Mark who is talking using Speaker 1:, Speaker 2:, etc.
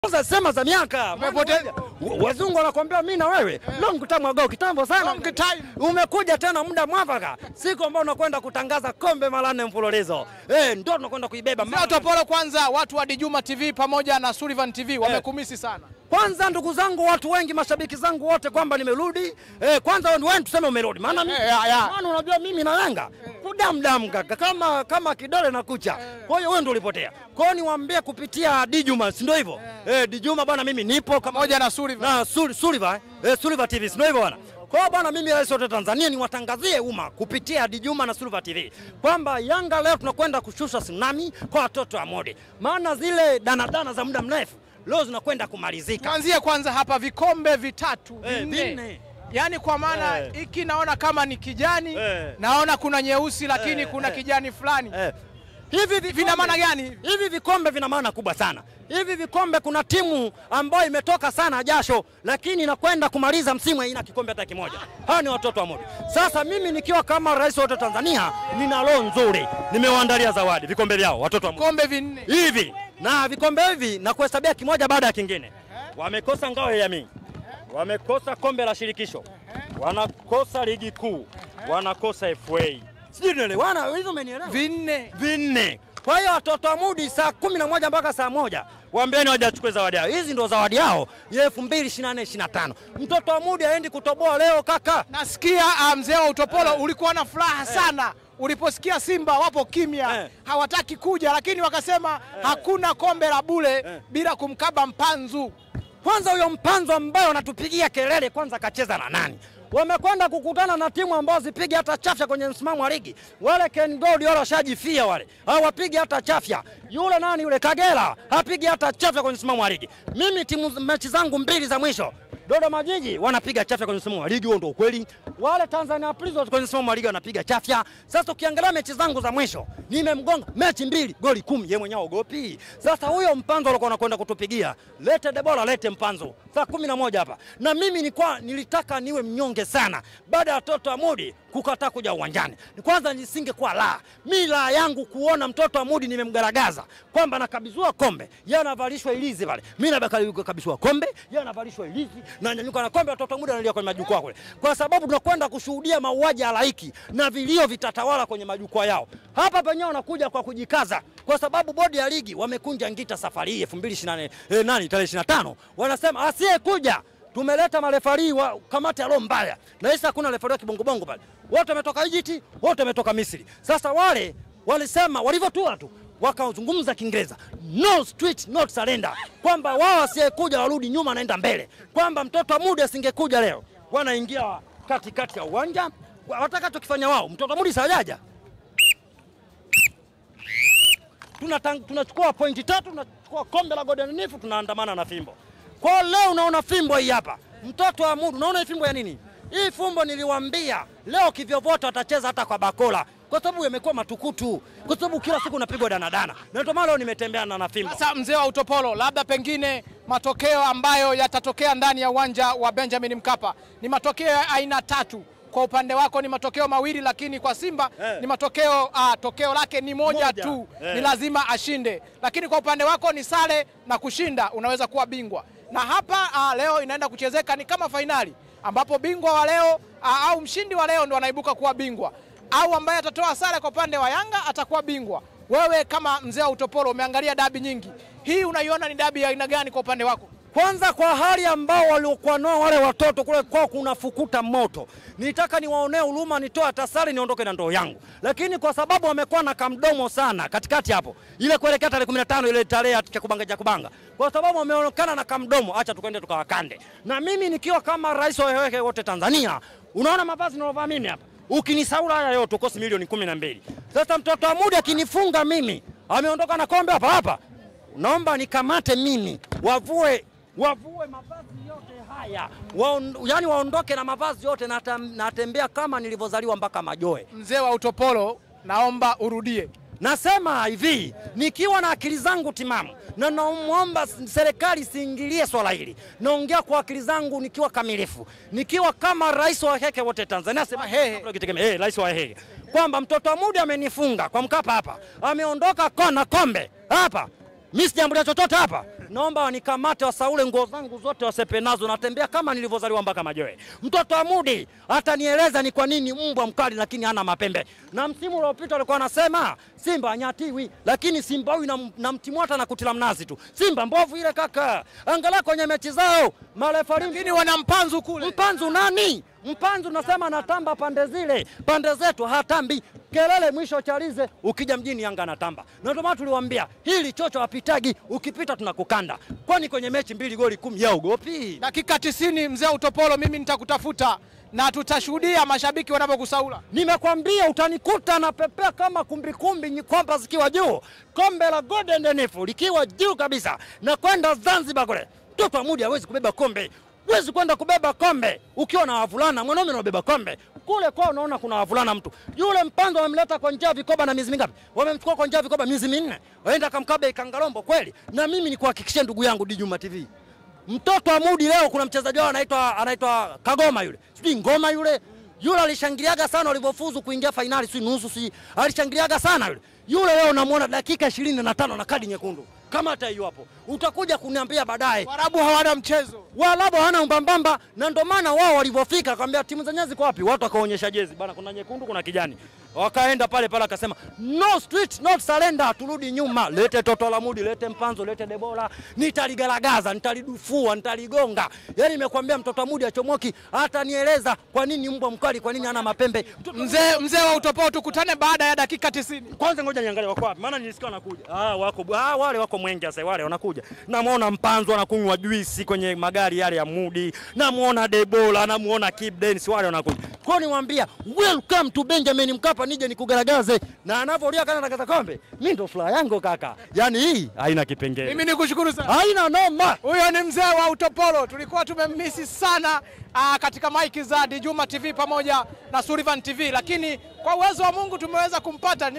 Speaker 1: Sema za miaka umepoteza. Wazungu wanakuambia mimi na wewe long time ago, kitambo sana.
Speaker 2: Long time.
Speaker 1: Umekuja tena muda mwafaka. Siku ambayo unakwenda kutangaza kombe mara 4 mfululizo. Ndio tunakwenda kuibeba.
Speaker 2: Mzee Utopolo, kwanza watu wa Djuma TV pamoja na Sullivan TV wamekumisi sana.
Speaker 1: Kwanza ndugu zangu, watu wengi, mashabiki zangu wote kwamba nimerudi. Kwanza wewe tuseme umerudi. Maana mimi maana unajua mimi na Yanga kudamdam kaka kama kidole na kucha. Kwa hiyo wewe ndio ulipotea. Kwa hiyo niwaambie kupitia Djuma, si ndio hivyo? Djuma bwana, mimi nipo
Speaker 2: pamoja na Sullivan.
Speaker 1: Na Sullivan TV, si ndio hivyo bwana? Kwa bwana, mimi rais wa Tanzania niwatangazie umma kupitia Djuma na Sullivan TV kwamba Yanga leo tunakwenda kushusha tsunami kwa watoto wa Modi. Maana zile danadana za muda mrefu leo zinakwenda kumalizika.
Speaker 2: Tuanzie kwanza hapa, vikombe vitatu vinne. Yaani kwa maana hiki naona kama ni kijani, naona kuna nyeusi lakini kuna kijani fulani.
Speaker 1: Hivi
Speaker 2: vina maana gani?
Speaker 1: Hivi vikombe vina maana kubwa sana. Hivi vikombe, kuna timu ambayo imetoka sana jasho lakini inakwenda kumaliza msimu haina kikombe hata kimoja. Hao ni watoto wa Modi. Sasa mimi nikiwa kama rais wa Tanzania nina roho nzuri. Nimewaandalia zawadi vikombe vyao watoto wa Modi.
Speaker 2: Vikombe vinne.
Speaker 1: Hivi. Na vikombe hivi na kuhesabia kimoja baada ya kingine. Wamekosa ngao ya jamii. Wamekosa kombe la shirikisho. Wanakosa ligi kuu. Wanakosa FA. Sijui nielewana, hizo umenielewa? Vinne. Kwa hiyo watoto wa Modi saa 11 mpaka saa 1 waambieni waje achukue zawadi yao. Hizi ndio zawadi yao ya 2024-25. Mtoto wa Modi aendi kutoboa leo kaka.
Speaker 2: Nasikia mzee wa Utopolo ulikuwa na furaha sana uliposikia Simba wapo kimya, hawataki kuja, lakini wakasema hakuna kombe la bure bila kumkaba Mpanzu.
Speaker 1: Kwanza huyo Mpanzu ambaye anatupigia kelele, kwanza kacheza na nani? Wamekwenda kukutana na timu ambazo zipige hata chafya kwenye msimamo wa ligi. Wale Ken Gold wale washajifia wale. Hawapigi hata chafya. Yule nani yule Kagera hapigi hata chafya kwenye msimamo wa ligi. Mimi mechi zangu 2 za mwisho Dodoma Jiji wanapiga chafya kwenye msimamo wa ligi, huo ndio ukweli. Wale Tanzania Prisons kwenye msimamo wa ligi wanapiga chafya. Sasa ukiangalia mechi zangu za mwisho, nimemgonga mechi 2 goli 10, yeye mwenyewe ogopi. Sasa huyo Mpanzu alikuwa anakwenda kutupigia, lete Debola, lete Mpanzu. Saa 11 hapa. Na mimi nilitaka niwe mnyonge sana baada ya watoto wa Modi kukataa kuja uwanjani. Kwanza nisingekuwa mila yangu kuona mtoto wa Modi nimemgaragaza kwamba nakabizwa kombe, yeye anavalishwa ilizi pale. Mimi nakabizwa kombe, yeye anavalishwa ilizi na nyanyuka na kombe, watoto wa Modi wanalia kwenye majukwaa kule. Kwa sababu tunakwenda kushuhudia mauaji halaiki na vilio vitatawala kwenye majukwaa yao. Hapa penyewe wanakuja kwa kujikaza kwa sababu bodi ya ligi wamekunja ngita safari hii 2024 tarehe 25. Wanasema asiyekuja tumeleta marefari wa kamati ya roho mbaya. Na sasa hakuna refari wa kibongobongo pale. Wote wametoka Egypt, wote wametoka Misri. Sasa wale walisema walivyotua tu wakazungumza Kiingereza, no street not surrender, kwamba wao asiyekuja warudi nyuma naenda mbele, kwamba mtoto wa Modi asingekuja leo wanaingia katikati ya uwanja. Wataka tukifanya wao mtoto wa Modi sajaja, tunachukua pointi 3, tunachukua kombe la Golden Nifu, tunaandamana na fimbo. Kwa leo unaona fimbo hii hapa. Mtoto wa Modi, unaona hii fimbo ya nini? Hii fimbo niliwaambia leo kivyovyote watacheza hata kwa bakola. Kwa sababu yamekuwa matukutu. Kwa sababu kila siku unapigwa danadana. Na ndio maana leo nimetembea na fimbo.
Speaker 2: Sasa mzee wa Utopolo, labda pengine matokeo ambayo yatatokea ndani ya uwanja wa Benjamin Mkapa ni matokeo ya aina 3. Kwa upande wako ni matokeo mawili, lakini kwa Simba ni matokeo tokeo lake ni moja tu. Ni lazima ashinde. Lakini kwa upande wako ni sare na kushinda unaweza kuwa bingwa. Na hapa leo inaenda kuchezeka ni kama fainali ambapo bingwa wa leo au mshindi wa leo ndo anaibuka kuwa bingwa, au ambaye atatoa sare kwa upande wa Yanga atakuwa bingwa. Wewe kama mzee wa Utopolo umeangalia dabi nyingi, hii unaiona ni dabi ya aina gani kwa upande wako?
Speaker 1: Kwanza kwa hali ambao waliokuwa nao wale watoto kule kwao kuna fukuta moto. Nitaka niwaonee huruma, nitoa tasari niondoke na ndoo yangu. Lakini kwa sababu wamekuwa na kamdomo sana katikati hapo. Ile kuelekea tarehe 15 ile tarehe ya kubanga. Kwa sababu wameonekana na kamdomo, acha tukaende tukawakande. Na mimi nikiwa kama rais wa wote Tanzania, unaona mavazi ninaovaa mimi hapa. Ukinisaula haya yote ukosi milioni 12. Sasa mtoto wa Modi akinifunga mimi, ameondoka na kombe hapa. Naomba nikamate mimi, wavue mavazi yote haya. Yaani waondoke na mavazi yote na natembea kama nilivyozaliwa mpaka majoe.
Speaker 2: Mzee wa Utopolo, naomba urudie.
Speaker 1: Nasema hivi, nikiwa na akili zangu timamu na naomba serikali siingilie swala hili. Naongea kwa akili zangu nikiwa kamilifu. Nikiwa kama rais wa wote Tanzania, sema rais wa kwamba mtoto wa Modi amenifunga kwa Mkapa hapa. Ameondoka na kombe hapa. Mimi sijambulia chochote hapa. naomba wanikamate wasaule nguo zangu zote wasepe nazo, natembea kama nilivyozaliwa mpaka majoe. Mtoto wa Mudi atanieleza ni kwa nini mbwa mkali lakini hana mapembe. Na msimu uliopita alikuwa anasema Simba anyatiwi, lakini Simba huyu na mtimwata na kutila mnazi tu. Simba mbovu ile kaka. Angalia kwenye mechi zao marefari
Speaker 2: lakini wana mpanzu kule.
Speaker 1: Mpanzu nani? Mpanzu nasema natamba pande zile. Pande zetu hatambi. Kelele mwisho chalize, ukija mjini Yanga natamba. Na ndio maana tuliwaambia hili chocho hapitagi, ukipita tunakukanda. Kwani kwenye mechi 2 goli 10 ya ugopi?
Speaker 2: Dakika 90 mzee Utopolo, mimi nitakutafuta na tutashuhudia mashabiki wanapokusaula.
Speaker 1: Nimekwambia utanikuta na pepea kama kumbikumbi nyikomba zikiwa juu. Kombe la Golden Nifu likiwa juu kabisa. Na kwenda Zanzibar kule. Mtoto wa Mudi hawezi kubeba kombe. Huwezi kwenda kubeba kombe ukiwa na wavulana, mwanaume anabeba kombe. Kule kwao unaona kuna wavulana mtu. Yule Mpanzo wamemleta kwa njia vikoba na miezi mingapi? Wamemchukua kwa njia vikoba miezi 4. Waenda kamkabe Ikangalombo kweli. Na mimi ni kuhakikishia ndugu yangu Dijuma TV. Mtoto wa Mudi leo kuna mchezaji wao anaitwa Kagoma yule. Sijui Ngoma yule. Yule alishangiliaga sana walipofuzu kuingia finali si nusu si. Alishangiliaga sana yule. Yule leo unamuona dakika 25 na kadi nyekundu. Kama hata hiyo hapo. Utakuja kuniambia baadaye.
Speaker 2: Waarabu hawana mchezo.
Speaker 1: Waarabu hawana mbambamba na ndio maana wao walipofika akamwambia timu zenyewe ziko wapi? Watu wakaonyesha jezi. Bana kuna nyekundu kuna kijani. Wakaenda pale akasema no street not surrender, turudi nyuma. Lete Toto la Mudi, lete Mpanzo, lete Debola. Nitaligaragaza, nitalidufua, nitaligonga. Yaani nimekwambia mtoto wa Mudi achomoki hata nieleza kwa nini mbwa mkali, kwa nini hana mapembe.
Speaker 2: Mzee wa Utopolo, tukutane baada ya dakika 90.
Speaker 1: Kwanza ngoja niangalie wako wapi. Maana nilisikia wanakuja. Wale wako Mwenge sasa, wale wanakuja. Namuona Mpanzo anakunywa juisi kwenye magari yale ya Mudi. Namuona Debola, namuona Kip Dennis, wale wanakuja. Kwa niwaambia welcome to Benjamin Mkapa, nije nikugaragaze. Na anavolia kana nakata kombe. Mimi ndo furaha yangu kaka. Yaani hii haina kipengele.
Speaker 2: Mimi nikushukuru sana.
Speaker 1: Haina noma.
Speaker 2: Huyo ni mzee wa Utopolo. Tulikuwa tumemmisi sana katika maiki za Dijuma TV pamoja na Sullivan TV, lakini kwa uwezo wa Mungu tumeweza kumpata.